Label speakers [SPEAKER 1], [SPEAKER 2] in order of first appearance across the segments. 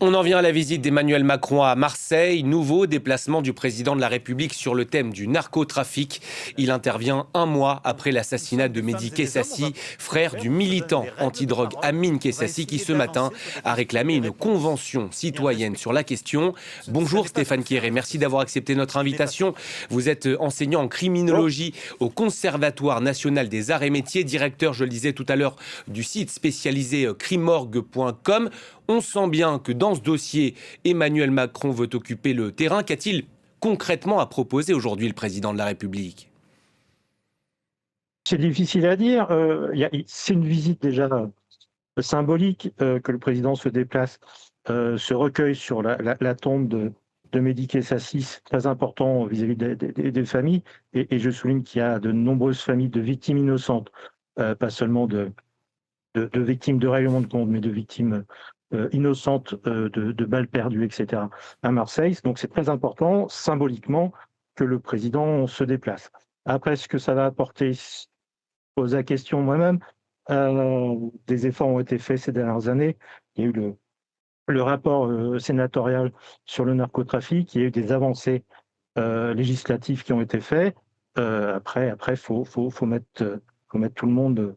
[SPEAKER 1] On en vient à la visite d'Emmanuel Macron à Marseille. Nouveau déplacement du président de la République sur le thème du narcotrafic. Il intervient un mois après l'assassinat de Mehdi Kessassi, frère du militant antidrogue Amine Kessassi, qui ce matin a réclamé une convention citoyenne sur la question. Bonjour Stéphane Kéré, merci d'avoir accepté notre invitation. Vous êtes enseignant en criminologie au Conservatoire national des arts et métiers, directeur, je le disais tout à l'heure, du site spécialisé crimorgue.com. On sent bien que dans ce dossier, Emmanuel Macron veut occuper le terrain. Qu'a-t-il concrètement à proposer aujourd'hui le président de la République ?
[SPEAKER 2] C'est difficile à dire. C'est une visite déjà symbolique que le président se déplace, se recueille sur la tombe de Mehdi Kessassi, très important vis-à-vis des familles. Et je souligne qu'il y a de nombreuses familles de victimes innocentes, pas seulement de victimes de règlement de compte, mais de victimes innocentes de balles perdues, etc. à Marseille. Donc c'est très important, symboliquement, que le président se déplace. Après, ce que ça va apporter, pose la question moi-même. Des efforts ont été faits ces dernières années. Il y a eu le rapport sénatorial sur le narcotrafic. Il y a eu des avancées législatives qui ont été faites. Après, faut mettre tout le monde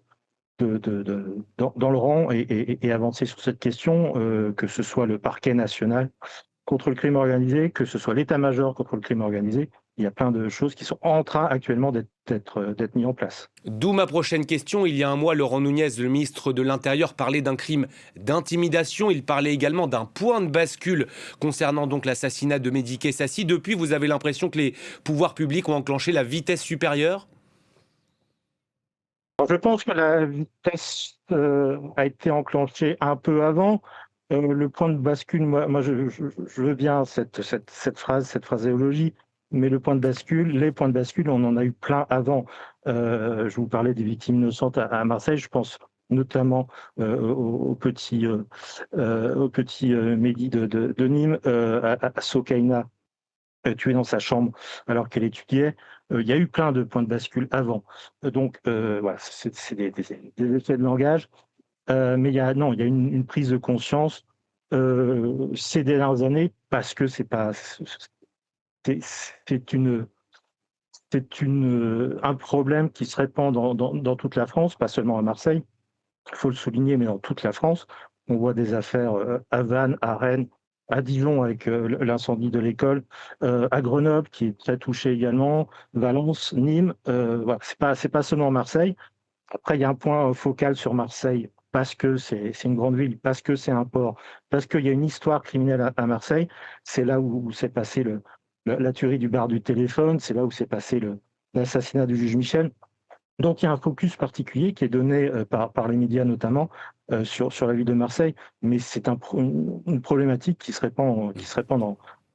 [SPEAKER 2] dans le rang et avancer sur cette question, que ce soit le parquet national contre le crime organisé, que ce soit l'état-major contre le crime organisé. Il y a plein de choses qui sont en train actuellement d'être mises en place.
[SPEAKER 1] D'où ma prochaine question. Il y a un mois, Laurent Nunez, le ministre de l'Intérieur, parlait d'un crime d'intimidation. Il parlait également d'un point de bascule concernant donc l'assassinat de Mehdi Kessassi. Depuis, vous avez l'impression que les pouvoirs publics ont enclenché la vitesse supérieure ?
[SPEAKER 2] Je pense que la vitesse a été enclenchée un peu avant. Le point de bascule, moi je veux bien cette phraséologie, mais le point de bascule, les points de bascule, on en a eu plein avant. Je vous parlais des victimes innocentes à Marseille, je pense notamment au petit Mehdi de Nîmes, à Sokaina, tuée dans sa chambre alors qu'elle étudiait. Il y a eu plein de points de bascule avant. Donc, voilà, c'est des effets de langage. Mais il y a une prise de conscience ces dernières années parce que c'est un problème qui se répand dans toute la France, pas seulement à Marseille. Il faut le souligner, mais dans toute la France. On voit des affaires à Vannes, à Rennes, à Dijon avec l'incendie de l'école, à Grenoble qui est très touché également, Valence, Nîmes. Voilà, c'est pas seulement Marseille. Après, il y a un point focal sur Marseille parce que c'est une grande ville, parce que c'est un port, parce qu'il y a une histoire criminelle à Marseille. C'est là où s'est passé la tuerie du bar du téléphone, c'est là où s'est passé l'assassinat du juge Michel. Donc il y a un focus particulier qui est donné par les médias notamment sur la ville de Marseille, mais c'est une problématique qui se répand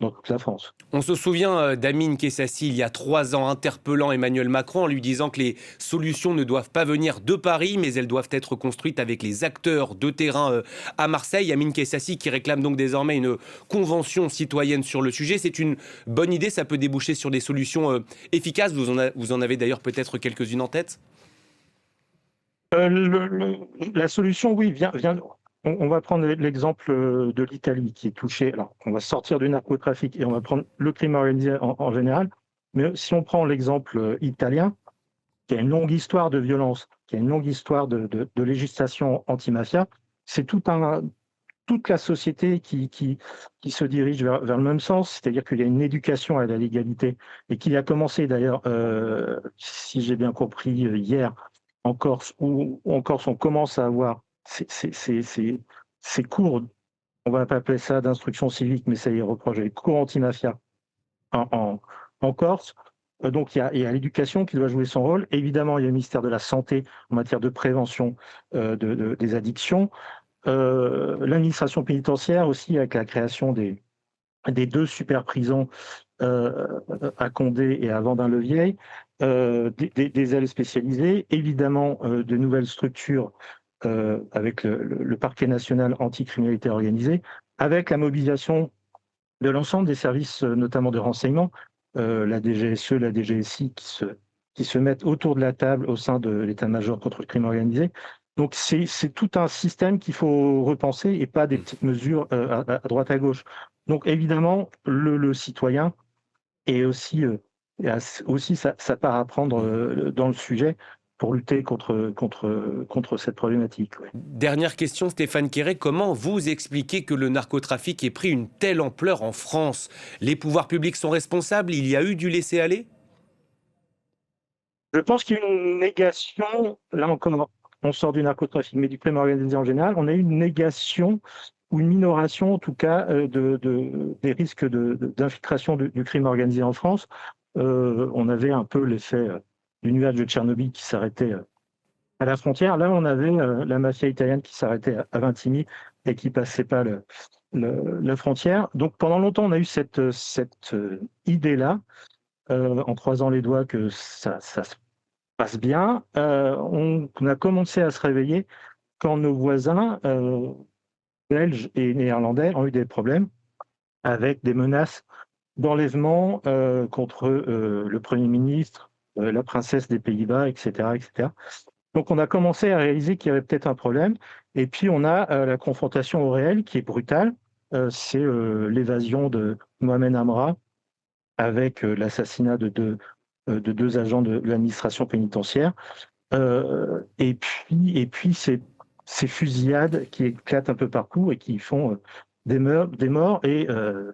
[SPEAKER 2] dans toute la France.
[SPEAKER 1] On se souvient d'Amine Kessassi il y a 3 ans interpellant Emmanuel Macron en lui disant que les solutions ne doivent pas venir de Paris, mais elles doivent être construites avec les acteurs de terrain à Marseille. Amine Kessassi qui réclame donc désormais une convention citoyenne sur le sujet. C'est une bonne idée, ça peut déboucher sur des solutions efficaces. Vous en avez d'ailleurs peut-être quelques-unes en tête ?
[SPEAKER 2] La solution, oui, vient. On va prendre l'exemple de l'Italie qui est touchée. Alors, on va sortir du narcotrafic et on va prendre le crime organisé en général. Mais si on prend l'exemple italien, qui a une longue histoire de violence, qui a une longue histoire de législation anti-mafia, c'est toute la société qui se dirige vers le même sens, c'est-à-dire qu'il y a une éducation à la légalité et qu'il a commencé d'ailleurs, si j'ai bien compris, hier en Corse, où en Corse on commence à avoir ces cours, on va pas appeler ça d'instruction civique, mais ça y est reproché, les cours anti-mafia en Corse. Donc il y a l'éducation qui doit jouer son rôle. Évidemment, il y a le ministère de la Santé en matière de prévention des addictions. L'administration pénitentiaire aussi, avec la création des 2 super prisons à Condé et à Vendin-le-Vieil, des ailes spécialisées, évidemment de nouvelles structures avec le parquet national anticriminalité organisée, avec la mobilisation de l'ensemble des services, notamment de renseignement, la DGSE, la DGSI, qui se mettent autour de la table au sein de l'état-major contre le crime organisé. Donc c'est tout un système qu'il faut repenser et pas des petites mesures à droite à gauche. Donc évidemment, le citoyen est aussi, aussi sa part à prendre dans le sujet pour lutter contre cette problématique. Ouais.
[SPEAKER 1] Dernière question, Stéphane Quéré, comment vous expliquez que le narcotrafic ait pris une telle ampleur en France? Les pouvoirs publics sont responsables? Il y a eu du laisser-aller?
[SPEAKER 2] Je pense qu'il y a une négation, là encore, on sort du narcotrafic, mais du crime organisé en général, on a eu une négation ou une minoration, en tout cas, des risques d'infiltration du crime organisé en France. On avait un peu l'effet du nuage de Tchernobyl qui s'arrêtait à la frontière. Là, on avait la mafia italienne qui s'arrêtait à Vintimille et qui passait pas la frontière. Donc pendant longtemps, on a eu cette idée-là, en croisant les doigts que ça se passe bien. On a commencé à se réveiller quand nos voisins belges et néerlandais ont eu des problèmes avec des menaces d'enlèvement contre le Premier ministre, la princesse des Pays-Bas, etc., etc. Donc on a commencé à réaliser qu'il y avait peut-être un problème. Et puis on a la confrontation au réel qui est brutale. C'est l'évasion de Mohamed Amra avec l'assassinat de deux agents de l'administration pénitentiaire. Et puis ces fusillades qui éclatent un peu partout et qui font des morts et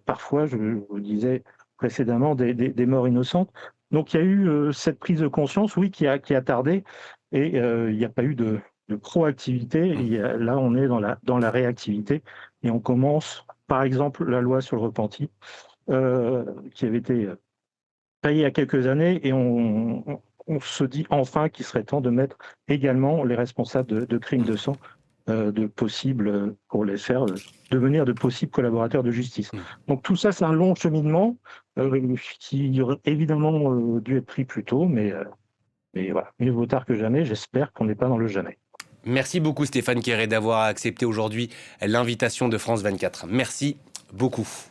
[SPEAKER 2] parfois, je vous disais précédemment, des morts innocentes. Donc il y a eu cette prise de conscience, oui, qui a tardé et il n'y a pas eu de proactivité. Là, on est dans la réactivité et on commence, par exemple, la loi sur le repenti qui avait été il y a quelques années et on se dit enfin qu'il serait temps de mettre également les responsables de crimes de sang pour les faire devenir de possibles collaborateurs de justice. Donc tout ça, c'est un long cheminement qui aurait évidemment dû être pris plus tôt, mais voilà, mieux vaut tard que jamais. J'espère qu'on n'est pas dans le jamais.
[SPEAKER 1] Merci beaucoup Stéphane Quéré d'avoir accepté aujourd'hui l'invitation de France 24. Merci beaucoup.